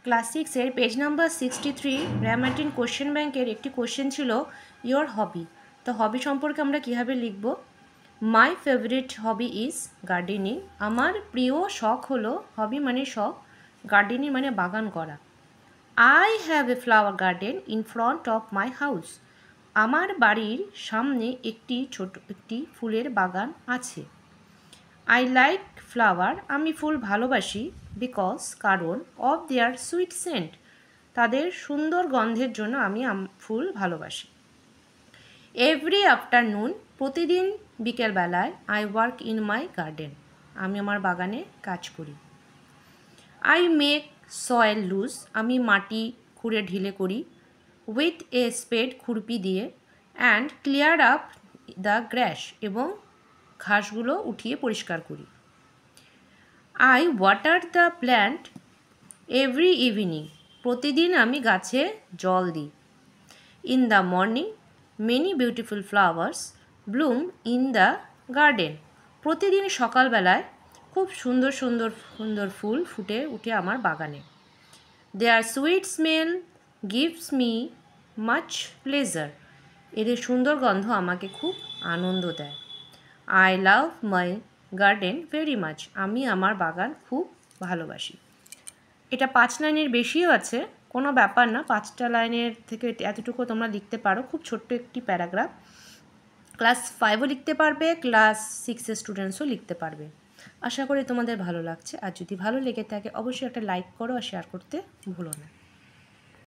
Class 6-এর page number 63 গ্রামাটিন question ব্যাংকের একটি question ছিল ইয়োর হবি। তো হবি সম্পর্কে আমরা কীভাবে লিখব? My favourite hobby is gardening. আমার প্রিয় শখ হলো, হবি মানে শখ, গার্ডেনিং মানে বাগান করা। I have a flower garden in front of my house. আমার বাড়ির সামনে একটি ফুলের বাগান আছে। I like flower. আমি ফুল ভালোবাসি কারণ অফ দেয়ার সুইট সেন্ট। তাদের সুন্দর গন্ধের জন্য আমি ফুল ভালোবাসি। এভরি আফটারনুন, প্রতিদিন বিকেলবেলায়, I work in my garden. আমি আমার বাগানে কাজ করি। I make soil loose. আমি মাটি খুঁড়ে ঢিলে করি। উইথ এ স্পেড, খুরপি দিয়ে। And clear up the grass, এবং ঘাসগুলো উঠিয়ে পরিষ্কার করি। I water the plant every evening. প্রতিদিন আমি গাছে জল দিই। In the morning, many beautiful flowers Bloom in the garden. প্রতিদিন সকালবেলায় খুব সুন্দর সুন্দর সুন্দর ফুল ফুটে উঠে আমার বাগানে। There sweet smell gives me much pleasure. এদের সুন্দর গন্ধ আমাকে খুব আনন্দ দেয়। I love my garden very much. আমি আমার বাগান খুব ভালোবাসি। এটা 5 লাইনের বেশিও আছে, কোনো ব্যাপার না, 5টা লাইনের থেকে এতটুকু তোমরা লিখতে পারো। খুব ছোট্ট একটি প্যারাগ্রাফ। ক্লাস 5ও লিখতে পারবে, ক্লাস 6-এর স্টুডেন্টসও লিখতে পারবে। আশা করি তোমাদের ভালো লাগছে। আর যদি ভালো লেগে থাকে অবশ্যই একটা লাইক করো আর শেয়ার করতে ভুলো না।